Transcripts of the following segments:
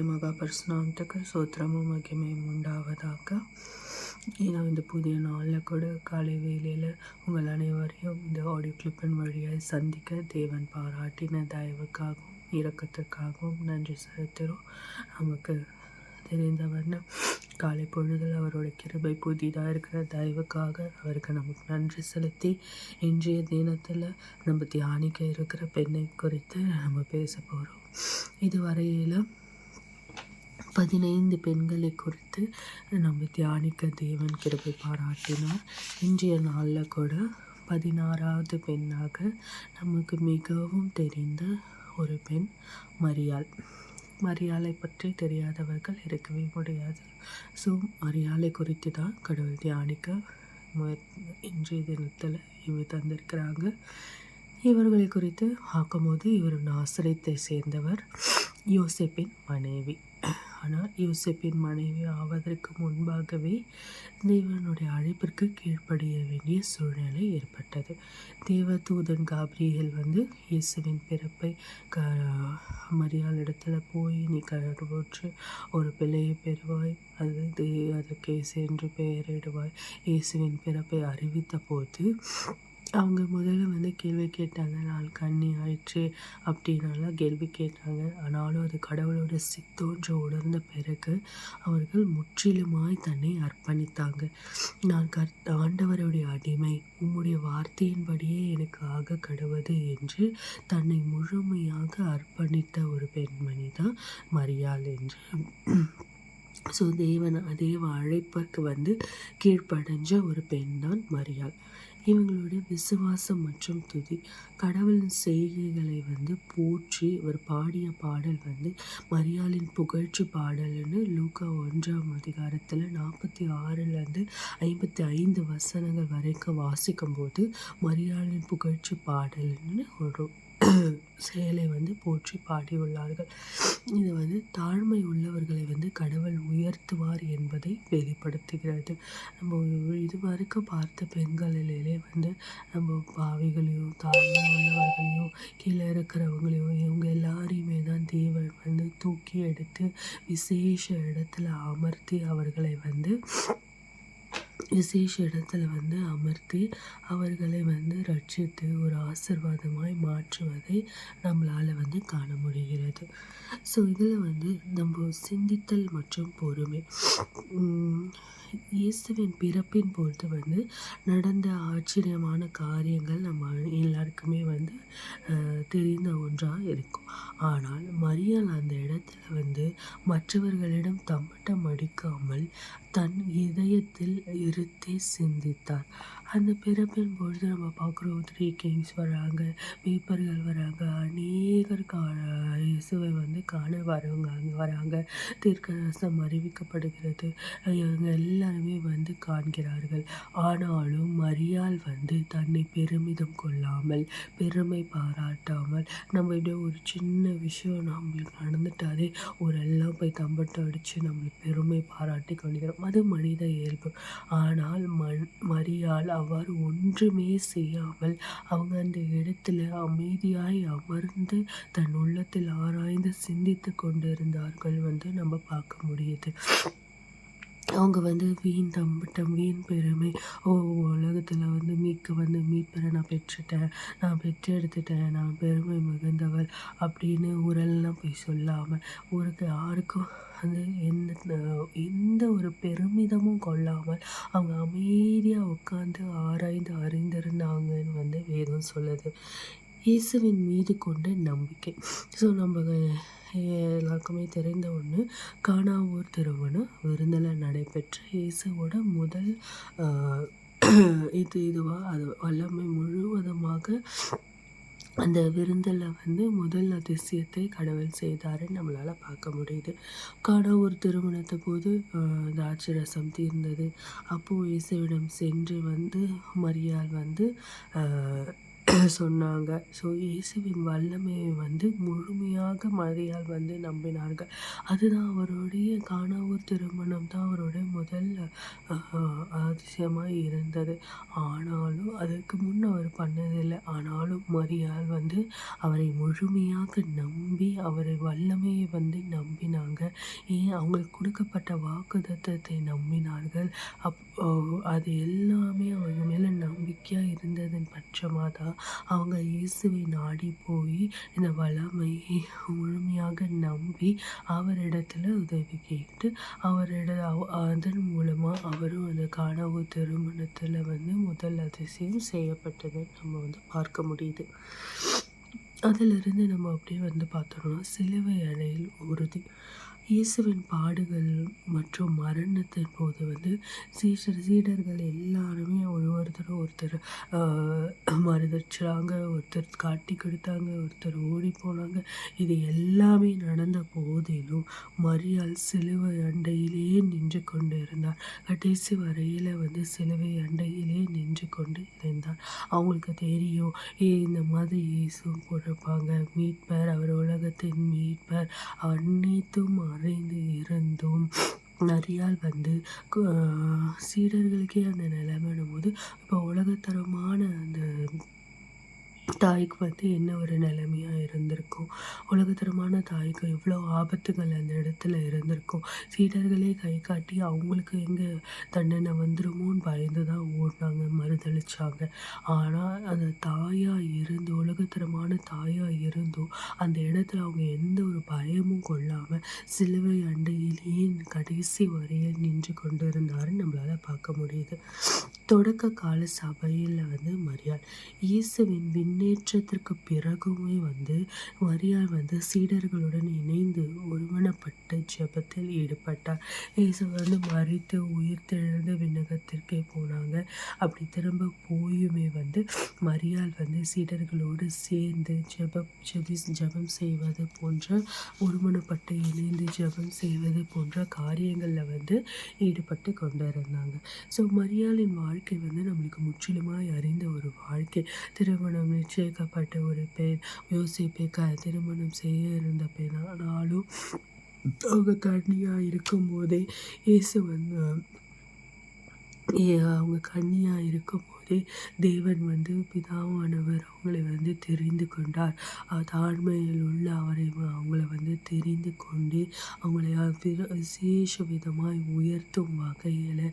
மகா பரிசுநாமத்துக்கு சோத்திரமும் மகிமையும் உண்டாவதாக. இந்த புதிய நாளில் கூட காலை வேளையில் உங்கள் அனைவரையும் இந்த ஆடியோ கிளிப்பின் வழியாக சந்திக்க தேவன் பாராட்டின தயவுக்காகவும் இரக்கத்திற்காகவும் நன்றி செலுத்துகிறோம். நமக்கு தெரிந்தவண்ண காலை பொழுதில் அவரோட கிருபை புதிதாக இருக்கிற தயவுக்காக அவருக்கு நமக்கு நன்றி செலுத்தி இன்றைய தினத்தில் நம்ம தியானிக்க இருக்கிற பெண்ணை குறித்து நம்ம பேச போகிறோம். இதுவரையில் 15 பெண்களை குறித்து நம்ம தியானிக்க தேவன் கிருபை பாராட்டினார். இன்றைய நாளில் கூட 16வது பெண்ணாக நமக்கு மிகவும் தெரிந்த ஒரு பெண் மரியாள். மரியாளை பற்றி தெரியாதவர்கள் இருக்கவே முடியாது. ஸோ மரியாளை குறித்து தான் கடவுள் தியானிக்க இன்றைய தினத்தில் இவர் தந்திருக்கிறாங்க. இவர்களை குறித்து பார்க்கும்போது இவர் நாசரேத்தை சேர்ந்தவர், யோசேப்பின் மனைவி. ஆனால் யோசேப்பின் மனைவி ஆவதற்கு முன்பாகவே தேவனுடைய அழைப்பிற்கு கீழ்ப்படிய வேண்டிய சூழ்நிலை ஏற்பட்டது. தேவதூதன் காப்ரியேல் இயேசுவின் பிறப்பை மரியாள் இடத்துல போய் நீ கருவுற்று ஒரு பிள்ளையை பெறுவாய், அதற்கு இயேசு என்று பெயரிடுவாய், இயேசுவின் பிறப்பை அறிவித்த போது அவங்க முதல்ல கேள்வி கேட்டாங்க. நாள் கண்ணி ஆயிடுச்சு அப்படின்னாலாம் கேள்வி கேட்டாங்க. ஆனாலும் அது கடவுளோட சித்தோன்று உணர்ந்த பிறகு அவர்கள் முற்றிலுமாய் தன்னை அர்ப்பணித்தாங்க. நான் ஆண்டவருடைய அடிமை, உம்முடைய வார்த்தையின்படியே எனக்கு ஆக கடவுது என்று தன்னை முழுமையாக அர்ப்பணித்த ஒரு பெண்மணி தான் மரியாள் என்று. ஸோ தேவ அழைப்பிற்கு கீழ்ப்படைஞ்ச ஒரு பெண் தான் மரியாள். இவங்களுடைய விசுவாசம் மற்றும் துதி, கடவுளின் செய்கைகளை போற்றி ஒரு பாடிய பாடல் மரியாளின் புகழ்ச்சி பாடல்னு லூக்கா 1ஆம் அதிகாரத்தில் 46லேருந்து 55 வசனங்கள் வரைக்கும் வாசிக்கும்போது மரியாளின் புகழ்ச்சி பாடல்னு ஒரு செயலை போற்றி பாடியுள்ளார்கள். இது தாழ்மை உள்ளவர்களை கடவுள் உயர்த்துவார் என்பதை வெளிப்படுத்துகிறது. நம்ம இதுவரைக்கும் பார்த்த பெண்களிலே நம்ம பாவிகளையும் தாழ்மை உள்ளவர்களையும் கீழே இருக்கிறவங்களையும் இவங்க எல்லாரையுமே தான் தேவன் தூக்கி எடுத்து விசேஷ இடத்துல அமர்த்தி அவர்களை விசேஷ இடத்துல அமர்த்தி அவர்களை ரட்சித்து ஒரு ஆசீர்வாதமாய் மாற்றுவதை நம்மளால் காண முடிகிறது. ஸோ இதில் நம்ம சிந்தித்தல் மற்றும் பொறுமை. இயேசுவின் பிறப்பின் பொழுது நடந்த ஆச்சரியமான காரியங்கள் நம்ம எல்லாருக்குமே தெரிந்த ஒன்றாக இருக்கும். ஆனால் மரியாள் அந்த இடத்துல மற்றவர்களிடம் தம்பட்டம் அடிக்காமல் தன் இதயத்தில் இருத்தி சிந்தித்தார். அந்த பிறப்பின் பொழுது நம்ம பார்க்குறோம், 3 கிங்ஸ் வராங்க, மேய்ப்பர்கள் வராங்க, அநேகர் இயேசுவை காண வரவங்க அங்கே வராங்க. தீர்க்கதரிசனம் அறிவிக்கப்படுகிறது. இவங்க எல்லாருமே காண்கிறார்கள். ஆனாலும் மரியாள் தன்னை பெருமிதம் கொள்ளாமல், பெருமை பாராட்டாமல், நம்ம இப்படியே ஒரு சின்ன விஷயம் நம்மளுக்கு நடந்துட்டாலே எல்லாம் போய் தம்பட்டம் அடித்து நம்மளுக்கு பெருமை பாராட்டி கொண்டிருக்கிறோம். அது மனித இயல்பு. ஆனால் மரியாள் அவ்வாறு ஒன்றுமே செய்யாமல் அவங்க அந்த இடத்துல அமைதியாய் அமர்ந்து தன் உள்ளத்தில் ஆராய்ந்து சிந்தித்து கொண்டிருந்தார்கள் நம்ம பார்க்க முடியுது. அவங்க வீண் தம்பட்டம், வீண் பெருமை, உலகத்தில் மீட்பரை நான் பெற்றுட்டேன், நான் பெற்று எடுத்துட்டேன், நான் பெருமை மிகுந்தவர் அப்படின்னு ஊரெல்லாம் போய் சொல்லாமல் யாருக்கும் எந்த ஒரு பெருமிதமும் கொள்ளாமல் அவங்க அமைதியாக உட்காந்து ஆராய்ந்து அறிந்திருந்தாங்கன்னு வேதம் சொல்லுது. இயேசுவின் மீது கொண்ட நம்பிக்கை. ஸோ நம்ம எல்லாருக்குமே தெரிந்த ஒன்று, கானாவூர் திருமணம் விருந்தில் நடைபெற்ற இயேசுவோட முதல் இதுவாக அது வல்லமை முழுவதுமாக அந்த விருந்தில் முதல் அதிசயத்தை கடவுள் செய்தாருன்னு நம்மளால் பார்க்க முடியுது. கானாவூர் திருமணத்தை போது திராட்சை ரசம் தீர்ந்தது. அப்போது இயேசுவிடம் சென்று மரியாள் சொன்னாங்க. ஸோ இயேசுவின் வல்லமையை வந்து முழுமையாக மரியாள் வந்து நம்பினார்கள். அதுதான் அவருடைய கானாவூர் திருமணம் தான் அவருடைய முதல் அதிசயமாக இருந்தது. ஆனாலும் அதற்கு முன் அவர் பண்ணதில்லை. ஆனாலும் மரியாள் வந்து அவரை முழுமையாக நம்பி அவரை வல்லமையை வந்து நம்பினாங்க. ஏன் அவங்களுக்கு கொடுக்கப்பட்ட வாக்குத்தத்தத்தை நம்பினார்கள். அது எல்லாமே அவங்க மேலே நம்பிக்கையாக இருந்ததன் பட்சமாக தான் அவங்க இயேசுவை நாடி போய் இந்த வல்லமையை முழுமையாக நம்பி அவரிடத்துல உதவி கேட்டு அதன் மூலமாக அவரும் அந்த கானாவூர் திருமணத்தில் வந்து முதல் அதிசயம் செய்யப்பட்டதை நம்ம வந்து பார்க்க முடியுது. அதிலிருந்து நம்ம அப்படியே வந்து பார்த்தோம்னா சிலுவை அறையில் உறுதி. இயேசுவின் பாடுகள் மற்றும் மரணத்தின் போது வந்து சீடர்கள் எல்லாருமே ஒருத்தர் மறுதளிச்சாங்க, ஒருத்தர் காட்டி கொடுத்தாங்க, ஒருத்தர் ஓடி போனாங்க. இது எல்லாமே நடந்த போதிலும் மரியாள் சிலுவை அண்டையிலேயே நின்று கொண்டு இருந்தார். கடைசி வரையில் வந்து சிலுவை அண்டையிலே நின்று கொண்டு இருந்தார். அவங்களுக்கு தெரியும் இந்த மாதிரி இயேசுவும் கொடுப்பாங்க, மீட்பர், அவர் உலகத்தின் மீட்பர், அனைத்தும் அறிந்து இருந்தும் மரியாள் வந்து சீடர்களுக்கே அந்த நிலைமைன்னும் போது இப்போ உலகத்தரமான அந்த தாய்க்கு வந்து என்ன ஒரு நிலைமையாக இருந்திருக்கும். உலகத்தரமான தாய்க்கு எவ்வளோ ஆபத்துகள் அந்த இடத்துல இருந்திருக்கும். சீடர்களே கை காட்டி அவங்களுக்கு எங்கே தண்டனை வந்துருமோன்னு பயந்து தான் ஓடினாங்க, மறுதளிச்சாங்க. ஆனால் அந்த தாயாக இருந்து உலகத்தரமான தாயாக இருந்தும் அந்த இடத்துல அவங்க எந்த ஒரு பயமும் கொள்ளாமல் சிலுவை அண்டையிலேயே கடைசி வரையில் நின்று கொண்டு இருந்தாருன்னு நம்மளால் பார்க்க முடியுது. தொடக்க கால சபையில் வந்து மரியாள் இயேசுவின் விண்ணேற்றத்திற்கு பிறகுமே வந்து மரியாள் வந்து சீடர்களுடன் இணைந்து ஒருமனப்பட்டு ஜெபத்தில் ஈடுபட்டார். இயேசு வந்து மரித்து உயிர்த்தெழுந்து விண்ணகத்திற்கே போனாங்க. அப்படி திரும்ப போயுமே வந்து மரியாள் வந்து சீடர்களோடு சேர்ந்து ஜெபம் செய்வது போன்ற ஒருமனப்பட்டு இணைந்து ஜெபம் செய்வது போன்ற காரியங்களில் வந்து ஈடுபட்டு கொண்டிருந்தாங்க. ஸோ மரியாளின் வாழ்க்கை வந்து நம்மளுக்கு முற்றிலுமாய் அறிந்த ஒரு வாழ்க்கை. திருமணம் நிச்சயிக்கப்பட்ட ஒரு பெண், யோசிப்பை திருமணம் செய்ய இருந்த பெண். ஆனாலும் அவங்க கன்னியாக இருக்கும்போதே இயேசு வந்து அவங்க கன்னியாக இருக்கும்போதே தேவன் வந்து பிதாவானவர் அவங்களை வந்து தெரிந்து கொண்டார். தாழ்மையில் உள்ள அவங்கள வந்து தெரிந்து கொண்டு அவங்களை விசேஷ விதமாய் உயர்த்தும் வகையில்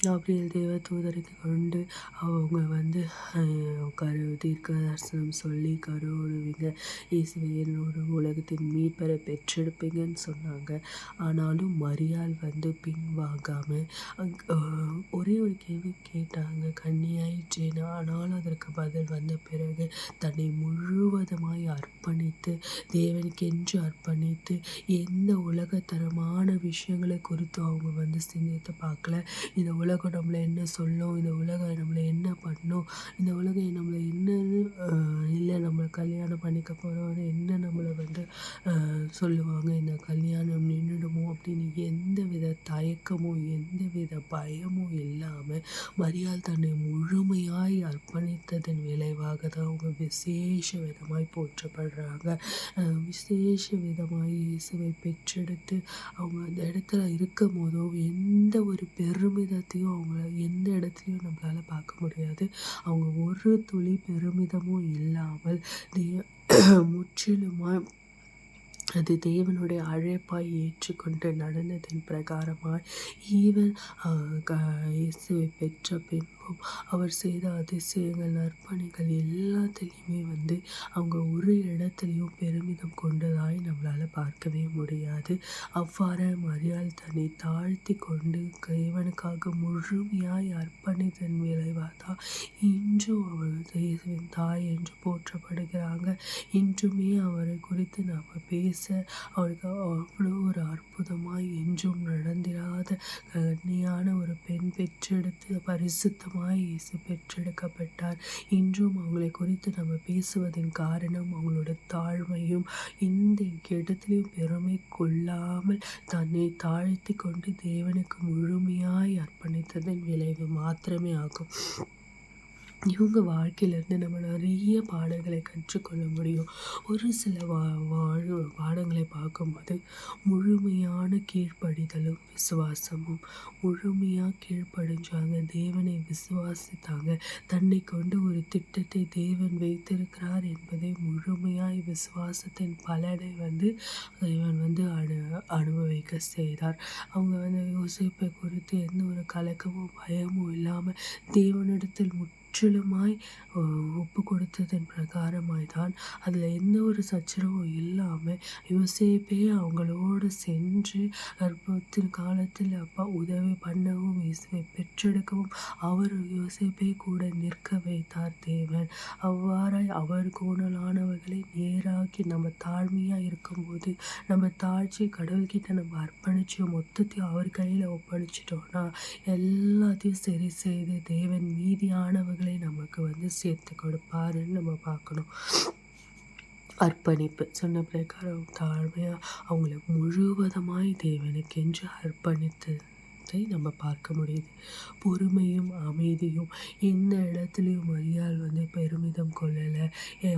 காபிரியேல் தேவ தூதருக்கு கொண்டு அவங்க வந்து தீர்க்க தரிசனம் சொல்லி கருவுறுவீங்க, இயேசுவை என்னோட உலகத்தின் மீட்பரை பெற்றெடுப்பீங்கன்னு சொன்னாங்க. ஆனாலும் மரியாள் வந்து பின்வாங்காமல் ஒரே ஒரு கேள்வி கேட்டாங்க, கன்னியாயிற்றேனா. ஆனாலும் அதற்கு பதில் வந்த பிறகு தன்னை முழுவதுமாய் அர்ப்பணித்து தேவனுக்கென்று அர்ப்பணித்து எந்த உலகத்தரமான விஷயங்களை குறித்து அவங்க வந்து சிந்தித்து பார்க்கல. இந்த உலகம் நம்மளை என்ன சொல்லும், இந்த உலகம் நம்மளை என்ன பண்ணும், இந்த உலகம் நம்மளை என்னன்னு இல்லை நம்மளை கல்யாணம் பண்ணிக்க போகிறவங்க என்ன நம்மளை வந்து சொல்லுவாங்க, இந்த கல்யாணம் நின்றுடுமோ அப்படின்னு எந்த வித தயக்கமோ எந்த வித பயமும் இல்லாமல் மரியாள் தன்னை முழுமையாய் அர்ப்பணித்ததன் விளைவாக தான் அவங்க விசேஷ விதமாய் போற்றப்படுறாங்க. விசேஷ விதமாய் இயேசுவை பெற்றெடுத்து அவங்க அந்த இடத்துல இருக்கும் போதோ எந்த ஒரு பெருமிதத்தையும் அவங்கள எந்த இடத்துலையும் நம்மளால் பார்க்க முடியாது. அவங்க ஒரு துளி பெருமிதமும் இல்லாமல் முற்றிலுமாய் அது தேவனுடைய அழைப்பாய் ஏற்றுக்கொண்டு நடந்ததன் பிரகாரமாய் ஈவன் இயேசுவை பெற்ற பின்பும் அவர் செய்த அதிசயங்கள் நற்பணிகள் எல்லாத்துலேயுமே வந்து அவங்க ஒரு இடத்துலையும் பெருமிதம் கொண்டதாய் நம்மளால் பார்க்கவே முடியாது. அவ்வாறு மரியாள் தன்னை தாழ்த்தி கொண்டு தேவனுக்காக முழுமையாய் அர்ப்பணித்தன் விளைவாக தான் இன்றும் அவர் இயேசுவின் தாய் என்று போற்றப்படுகிறாங்க. இன்றுமே அவரை குறித்து நாம் பேச அவருக்கு அவ்வளோ ஒரு அற்புதமாய் என்றும் நடந்திராத கன்னியான ஒரு பெண் பெற்றெடுத்து பரிசுத்தமாய் இயேசு பெற்றெடுக்கப்பட்டார். இன்றும் அவங்களை குறித்து நம்ம பேசுவதன் காரணம் அவங்களோட தாழ்மையும் இந்த இடத்துலையும் பெருமை கொள்ளாமல் தன்னை தாழ்த்தி கொண்டு தேவனுக்கு முழுமையாய் அர்ப்பணித்ததன் விளைவு மாத்திரமே ஆகும். இவங்க வாழ்க்கையிலேருந்து நம்ம நிறைய பாடங்களை கற்றுக்கொள்ள முடியும். ஒரு சில பாடங்களை பார்க்கும்போது முழுமையான கீழ்ப்படிதலும் விசுவாசமும். முழுமையாக கீழ்ப்படிஞ்சாங்க, தேவனை விசுவாசித்தாங்க. தன்னை கொண்டு ஒரு திட்டத்தை தேவன் வைத்திருக்கிறார் என்பதை முழுமையாய் விசுவாசத்தின் பலனை தேவன் அனுபவிக்க செய்தார். அவங்க யோசேப்பை குறித்து எந்த ஒரு கலக்கமும் பயமும் இல்லாமல் தேவனிடத்தில் முற்றிலுமாய் ஒப்பு கொடுத்ததன் பிரகாரமாய் தான் அதில் எந்த ஒரு சச்சரவும் இல்லாமல் யோசேப்பே அவங்களோடு சென்று கர்ப்பத்தின் காலத்தில் அப்பா உதவி பண்ணவும் இயேசுவை பெற்றெடுக்கவும் அவர் யோசேப்பை கூட நிற்க வைத்தார் தேவன். அவ்வாறாய் அவர் கோணலானவர்களை நேராக்கி நம்ம தாழ்மையாக இருக்கும்போது நம்ம தாழ்ச்சி கடவுள்கிட்ட நம்ம அர்ப்பணித்து மொத்தத்தையும் அவர் கையில் ஒப்படைச்சிட்டோம்னா எல்லாத்தையும் சரி செய்து தேவன் மீதியானவர்களை நமக்கு சேர்த்து கொடுப்பாருன்னு நம்ம பார்க்கணும். அர்ப்பணிப்பு சொன்ன பிரகாரம் தாழ்மையாக அவங்கள முழுவதுமாய் தேவனுக்கென்று அர்ப்பணித்ததை நம்ம பார்க்க முடியுது. பொறுமையும் அமைதியும். எந்த இடத்துலையும் மரியாள் பெருமிதம் கொள்ளலை,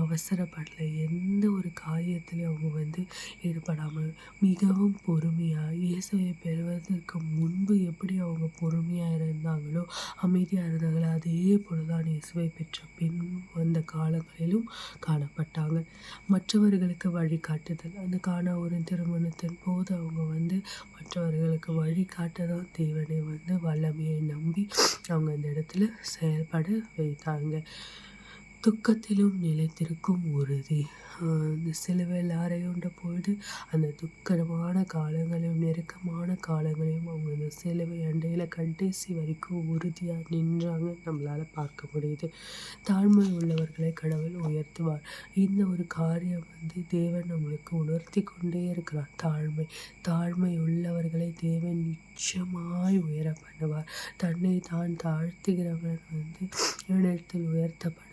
அவசரப்படலை, எந்த ஒரு காரியத்திலையும் அவங்க ஈடுபடாமல் மிகவும் பொறுமையாக இயேசுவை பெறுவதற்கு முன்பு எப்படி அவங்க பொறுமையாக இருந்தாங்களோ அமைதியாக இருந்தாங்களோ அதே போலதான் இயேசுவை பெற்ற பின் வந்த காலங்களிலும் காணப்பட்டாங்க. மற்றவர்களுக்கு வழிகாட்டுதல். அந்த காணா ஒரு திருமணத்தின் போது அவங்க மற்றவர்களுக்கு வழிகாட்ட தான் தேவனை வல்லமையை நம்பி அவங்க அந்த இடத்துல செயல்பட வைத்தாங்க. துக்கத்திலும் நிலைத்திருக்கும் உறுதி. இந்த சிலுவையில் அறையுண்ட பொழுது அந்த துக்கமான காலங்களையும் நெருக்கமான காலங்களையும் அவங்க அந்த சிலுவை அண்டையில் கடைசி வரைக்கும் உறுதியாக நின்றாங்க நம்மளால் பார்க்க முடியுது. தாழ்மை உள்ளவர்களை கடவுள் உயர்த்துவார். இந்த ஒரு காரியம் தேவன் நம்மளுக்கு உணர்த்தி கொண்டே இருக்கிறார். தாழ்மை உள்ளவர்களை தேவன் நிச்சயமாய் உயர பண்ணுவார். தன்னை தான் தாழ்த்துகிறவன் இடத்தில் உயர்த்தப்படுவார்.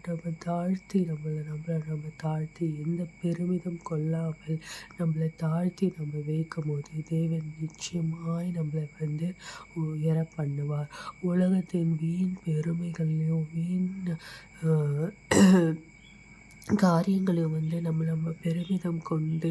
நம்ம தாழ்த்தி நம்ம தாழ்த்தி எந்த பெருமிதம் கொள்ளாமல் நம்மளை தாழ்த்தி நம்ம வைக்கும் போது தேவன் நிச்சயமாய் நம்மளை உயர பண்ணுவார். உலகத்தின் வீண் பெருமைகளையும் வீண் காரியங்களையும் நம்ம பெருமிதம் கொண்டு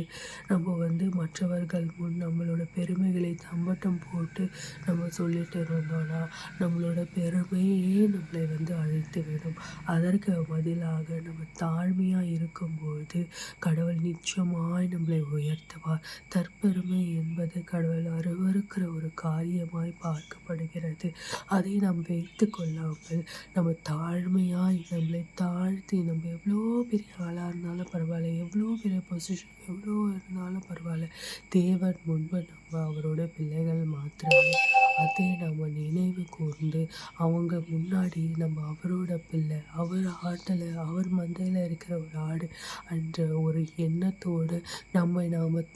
நம்ம மற்றவர்கள் முன் நம்மளோட பெருமைகளை தம்பட்டம் போட்டு நம்ம சொல்லிட்டு இருந்தோம்னா நம்மளோட பெருமையே நம்மளை அழித்து விடும். அதற்கு பதிலாக நம்ம தாழ்மையாக இருக்கும்போது கடவுள் நிச்சயமாய் நம்மளை உயர்த்துவார். தற்பெருமை என்பது கடவுள் அருவருக்கிற ஒரு காரியமாய் பார்க்கப்படுகிறது. அதை நாம் வைத்து கொள்ளாமல் நம்ம தாழ்மையாய் நம்மளை தாழ்த்தி நம்ம எவ்வளோ பெரிய ஆளாக இருந்தாலும் பரவாயில்ல, எவ்வளோ பெரிய பொசிஷன் எவ்வளோ இருந்தாலும் பரவாயில்ல, தேவன் முன்பு நம்ம அவரோட பிள்ளைகள் மாத்திரமே. அதை நம்ம நினைவு கூர்ந்து அவங்க முன்னாடி நம்ம அவரோட பிள்ளை, அவர் ஆட்டில் அவர் மந்தையில் இருக்கிற ஒரு ஆடு என்ற ஒரு எண்ணத்தோடு நாம்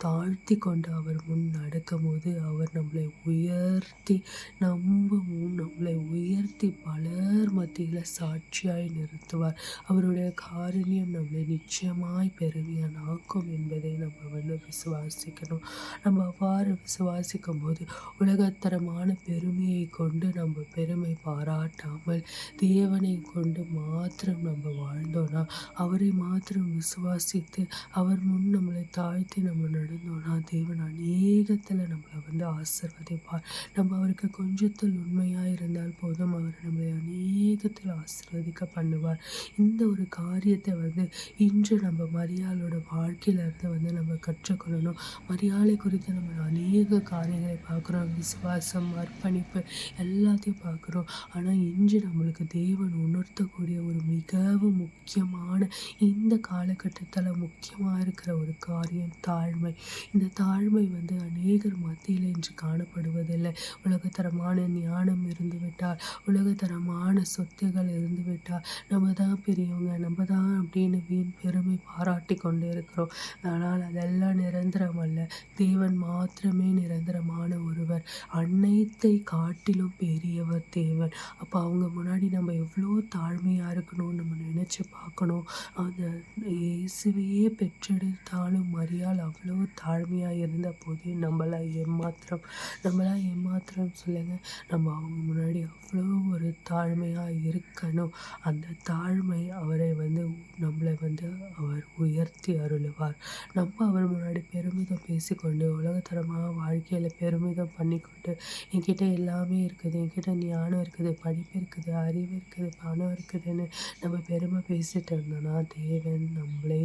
தாழ்த்தி கொண்டு அவர் முன் நடக்கும் போது அவர் நம்மளை உயர்த்தி நம்மளை உயர்த்தி பலர் மத்தியில் சாட்சியாய் நிறுத்துவார். அவருடைய காரணியம் நம்மளை நிச்சயமாய் பெருமையாக ஆக்கும் என்பதை நம்ம விசுவாசிக்கணும். நம்ம அவ்வாறு விசுவாசிக்கும் போது உலகத்தரமான பெருமையை கொண்டு நம்ம பெருமை பாராட்டாமல் தேவனை கொண்டு மாத்திரம் நம்ம வாழ்ந்தோன்னா, அவரை மாத்திரம் விசுவாசித்து அவர் முன் நம்மளை தாழ்த்தி நம்ம நடந்தோன்னா தேவன் அநேகத்தில் நம்மளை ஆசீர்வதிப்பார். நம்ம அவருக்கு கொஞ்சத்தில் உண்மையாக இருந்தால் போதும் அவர் நம்மளை அநேகத்தில் ஆசீர்வதிக்க பண்ணுவார். இந்த ஒரு காரியத்தை இன்று நம்ம மரியாளோட வாழ்க்கையிலிருந்து நம்ம கற்றுக்கொள்ளணும். மரியாளை குறித்து நம்ம அநேக காரியங்களை பார்க்குறோம். விசுவாசம், அர்ப்பணிப்பு எல்லாத்தையும் பார்க்குறோம். ஆனால் இன்று நம்மளுக்கு தேவன் உணர்த்தக்கூடிய ஒரு மிகவும் முக்கியமான இந்த காலகட்டத்தில் முக்கியமாக இருக்கிற ஒரு காரியம் தாழ்மை. இந்த தாழ்மை அநேகர் மத்தியில் இன்று காணப்படுவதில்லை. உலகத்தரமான ஞானம் இருந்துவிட்டால், உலகத்தரமான சொத்துகள் இருந்துவிட்டால், நம்ம தான் பெரியவங்க, நம்ம தான் அப்படின்னு வீண் பெருமை பாராட்டி கொண்டு இருக்கிறோம். ஆனால் அதெல்லாம் நிரந்தரம் அல்ல. தேவன் மாத்திரமே நிரந்தரமான ஒருவர். அன்னை அனைத்தை காட்டிலும் பெரியவர் தேவன். அப்போ அவங்க முன்னாடி நம்ம எவ்வளோ தாழ்மையாக இருக்கணும் நம்ம நினச்சி பார்க்கணும். அந்த இயேசுவையே பெற்றெடுத்தாலும் மரியாள் அவ்வளோ தாழ்மையாக இருந்த போதே நம்மளாம் ஏமாத்திரம் சொல்லுங்கள். நம்ம அவங்க முன்னாடி அவ்வளோ ஒரு தாழ்மையாக இருக்கணும். அந்த தாழ்மை அவரை நம்மளை அவர் உயர்த்தி அருளுவார். நம்ம அவர் முன்னாடி பெருமிதம் பேசிக்கொண்டு உலகத்தரமாக வாழ்க்கையில் பெருமிதம் பண்ணிக்கொண்டு என்கிட்ட எல்லாமே இருக்குது, என்கிட்ட ஞானம் இருக்குது, படிப்பு இருக்குது, அறிவு இருக்குது, பணம் இருக்குதுன்னு நம்ம பெருமை பேசிட்டு இருந்தோம்னா தேவன் நம்மளை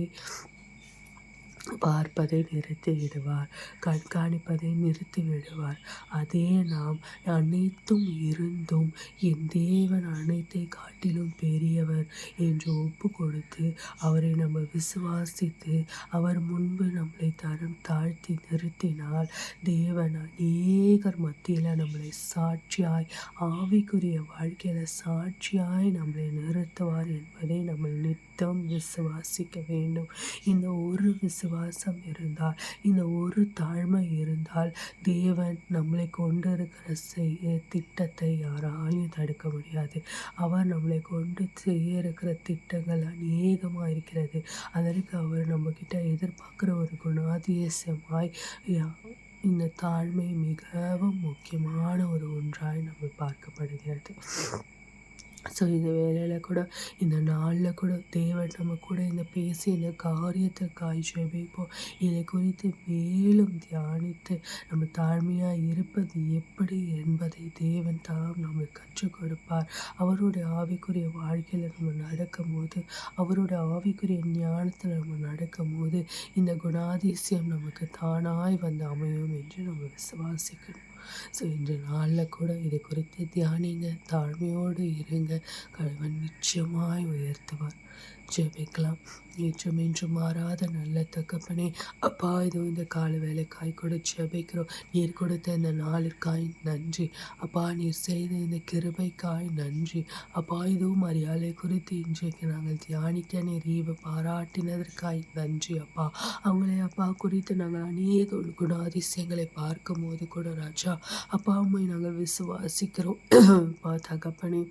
பார்ப்பதை நிறுத்தி விடுவார், கண்காணிப்பதை நிறுத்தி விடுவார். அதே நாம் அனைத்தும் இருந்தும் என் தேவன் அனைத்தை காட்டிலும் பெரியவர் என்று ஒப்பு கொடுத்து அவரை நம்ம விசுவாசித்து அவர் முன்பு நம்மளை தரம் தாழ்த்தி நிறுத்தினால் தேவன் அநேகர் மத்தியில் நம்மளை சாட்சியாய் ஆவிக்குரிய வாழ்க்கையில் சாட்சியாய் நம்மளை நிறுத்துவார் என்பதை நம்ம நித்தம் விசுவாசிக்க வேண்டும். இந்த ஒரு விசுவாசம் இருந்தால், இந்த ஒரு தாழ்மை இருந்தால் தேவன் நம்மளை கொண்டு இருக்கிற திட்டத்தை யாராலையும் தடுக்க முடியாது. அவர் நம்மளை கொண்டு செய்ய இருக்கிற திட்டங்கள் அநேகமாக இருக்கிறது. அதற்கு அவர் நம்மக்கிட்ட எதிர்பார்க்குற ஒரு குணாதிசயமாய் இந்த தாழ்மை மிகவும் முக்கியமான ஒரு ஒன்றாய் நம்ம பார்க்கப்படுகிறது. ஸோ இந்த வேலையில் கூட இந்த நாளில் கூட தேவன் நம்ம கூட இந்த பேசி இந்த காரியத்துக்காய் ஜெபிப்போம். இதை குறித்து மேலும் தியானித்து நம்ம தாழ்மையாக இருப்பது எப்படி என்பதை தேவன் தாம் நம்மளுக்கு கற்றுக் கொடுப்பார். அவருடைய ஆவிக்குரிய வாழ்க்கையில் நம்ம நடக்கும்போது, அவருடைய ஆவிக்குரிய ஞானத்தில் நம்ம நடக்கும்போது இந்த குணாதிசயம் நமக்கு தானாய் அமையும் என்று நம்ம விசுவாசிக்கணும். ஸோ இந்த நாளில் கூட இதை குறித்து தியானிங்க, தாழ்மையோடு இருங்க. கடவுள் நிச்சயமாய் உயர்த்துவார். ஜெபிக்கலாம். என்றும் மாறாத நல்ல தகப்பனே, அப்பா இதோ இந்த கால வேலைக்காய் கூட ஜெபிக்கிறோம். நீர் கொடுத்த இந்த நாளிற்காய் நன்றி அப்பா. நீர் செய்த இந்த கிருபைக்காய் நன்றி அப்பா. இதோ மரியாதை குறித்து இன்றைக்கு நாங்கள் தியானிக்க நீர் ஈவு பாராட்டினதற்காய் நன்றி அப்பா. அவங்களை அப்பா குறித்து நாங்கள் அநேக குணாதிசயங்களை பார்க்கும் போது கூட ராஜா அப்பா உண்மை நாங்கள் விசுவாசிக்கிறோம் அப்பா தகப்பனே.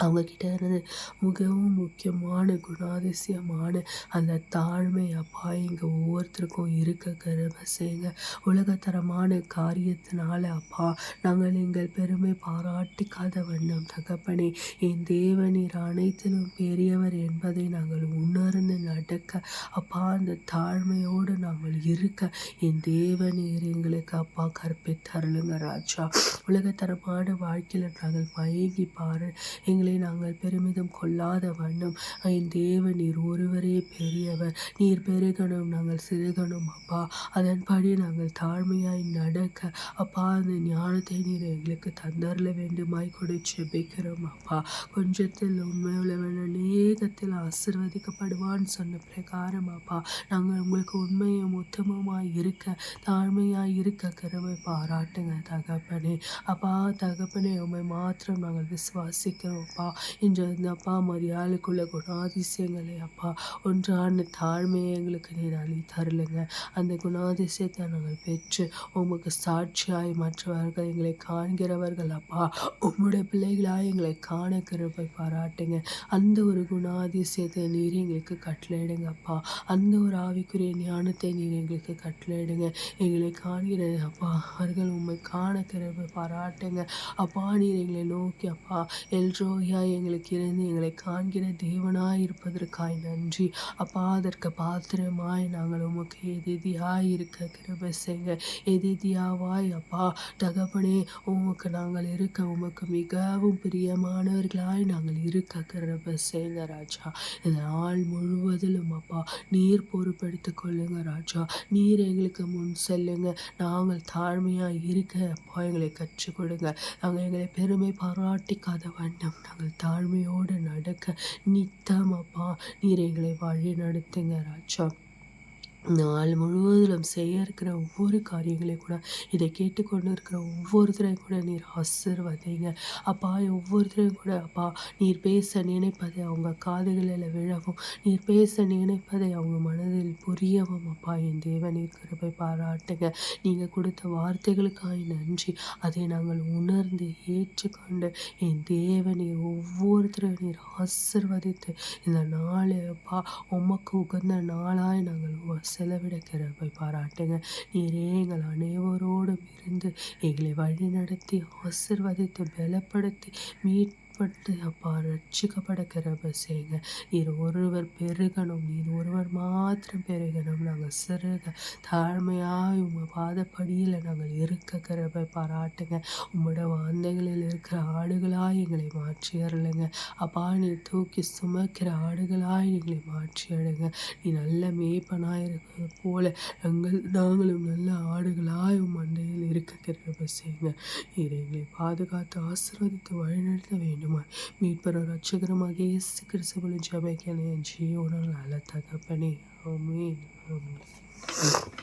அவங்கக்கிட்ட இருந்து மிகவும் முக்கியமான குணாதிசயமான அந்த தாழ்மை அப்பா இங்கே ஒவ்வொருத்தருக்கும் இருக்க கிருபை செய்யுங்க. உலகத்தரமான காரியத்தினால அப்பா நாங்கள் எங்கள் பெருமை பாராட்டிக்காத வண்ணம் தகப்பனே, என் தேவனீர் அனைத்திலும் பெரியவர் என்பதை நாங்கள் உணர்ந்து நடக்க அப்பா அந்த தாழ்மையோடு நாங்கள் இருக்க என் தேவனீர் எங்களுக்கு அப்பா கற்பித்தருளுங்க ராஜா. உலகத்தரமான வாழ்க்கையில் நாங்கள் மயங்கி எங்களை நாங்கள் பெருமிதம் கொள்ளாத வண்ணம் என் தேவன் நீர் ஒருவரே பெரியவர், நீர் பெருகணும் நாங்கள் சிறுகணும் அப்பா. அதன்படி நாங்கள் தாழ்மையாய் நடக்க அப்பா அந்த ஞானத்தை நீர் எங்களுக்கு தந்தரல வேண்டுமாய் கூட ஜெபிக்கிறோம் அப்பா. கொஞ்சத்தில் உண்மையுள்ளவன் அநேகத்தில் ஆசீர்வதிக்கப்படுவான்னு சொன்ன பிரகாரம் அப்பா நாங்கள் உங்களுக்கு உண்மையும் உத்தமமாய் இருக்க தாழ்மையாய் இருக்க கிருபை பாராட்டுங்க தகப்பனே. அப்பா தகப்பனே உண்மை மாத்திரம் நாங்கள் விசுவாசிக்கிறோம் அப்பா. இன்று இந்த அப்பா மரியாளுக்குள்ள குணாதிசயங்களை அப்பா ஒன்றான தாழ்மையை எங்களுக்கு நீர் அளித்தருளுங்க. அந்த குணாதிசயத்தை நாங்கள் பெற்று உமக்கு சாட்சியாய் மற்றவர்கள் எங்களை காண்கிறவர்கள் அப்பா உம்முடைய பிள்ளைகளாய் எங்களை காண கிருபை பாராட்டுங்க. அந்த ஒரு குணாதிசயத்தை நீர் எங்களுக்கு கட்டளையிடுங்க அப்பா. அந்த ஒரு ஆவிக்குரிய ஞானத்தை நீர் எங்களுக்கு கட்டளையிடுங்க. எங்களை காண்கிற அப்பா அவர்கள் உண்மை காண கிருபை பாராட்டுங்க அப்பா. நீர் எங்களை நோக்கி அப்பா எல்ரோயா எங்களுக்கு இருந்து எங்களை காண்கிற தேவனாய் இருப்பதற்காய் நன்றி அப்பா. அதற்கு பாத்திரமாய் நாங்கள் உமக்கு எதிதியாய் இருக்க கிருபை செய்யுங்க. எதிதியாவாய் அப்பா தகப்பனே உமக்கு நாங்கள் இருக்க உமக்கு மிகவும் பிரியமானவர்களாய் நாங்கள் இருக்க கிருபை செய்யுங்க ராஜா. இந்த நாள் முழுவதிலும் அப்பா நீர் பொறுப்பெடுத்துக் கொள்ளுங்க ராஜா. நீர் எங்களுக்கு முன் செல்லுங்க. நாங்கள் தாழ்மையாக இருக்க அப்பா எங்களை கற்றுக் கொடுங்க. நாங்கள் எங்களை பெருமை பாராட்டிக்காத வண்ணம் நாங்கள் தாழ்மையோடு நடக்க நித்தம் அப்பா நீர் எங்களை வழி நடத்துங்க ராஜா. நாள் முழுவதிலும் செய்ய இருக்கிற ஒவ்வொரு காரியங்களையும் கூட இதை கேட்டுக்கொண்டு இருக்கிற ஒவ்வொருத்தரையும் கூட நீர் ஆசீர்வதிங்க அப்பா. ஒவ்வொருத்தரையும் கூட அப்பா நீர் பேச நினைப்பதை அவங்க காதுகளில் விழவும், நீர் பேச நினைப்பதை அவங்க மனதில் புரியவும் அப்பா என் தேவனீர் கிருபை பாராட்டுங்க. நீங்கள் கொடுத்த வார்த்தைகளுக்காய் நன்றி. அதை நாங்கள் உணர்ந்து ஏற்றுக்கொண்டு என் தேவனீர் ஒவ்வொருத்தரையும் நீர் ஆசீர்வதித்து இந்த நாளை அப்பா உமக்கு உகந்த நாளாய் நாங்கள் செலவிட கிருபை பாராட்டுங்க. நீரே எங்கள் அனைவரோடும் இருந்து எங்களை வழிநடத்தி ஆசீர்வதித்து பலப்படுத்தி மீட்பட்டு அப்பா ரட்சிக்கப்பட கிருபை செய்யுங்க. நீர் ஒருவர் பெருகணும், நீர் ஒருவர் மாத்திரம் பெருகணும். நாங்கள் சிறுக தாழ்மையாய் உங்கள் பாதப்படியில் நாங்கள் இருக்க கிருபை பாராட்டுங்க. உங்களோட வாந்தைகளில் இருக்கிற ஆடுகளாய் எங்களை மாற்றி அருளுங்க அப்பா. நீர் தூக்கி சுமக்கிற ஆடுகளாய் எங்களை மாற்றி அருளுங்க. நீ நல்ல மேய்ப்பனாய் இருக்கிறது போல நாங்களும் நல்ல ஆடுகளாய் மண்டையில் இருக்க கிருபை செய்யுங்க. எங்களை பாதுகாத்து ஆசீர்வதித்து வழிநடத்த வேண்டுமா மீட்பரும் ரட்சகருமாக இயேசு கிறிஸ்துவின் ஜெபங்களை என் ஜீவனால் நல்ல தகப்பனே. ஆமென். ஆமென்.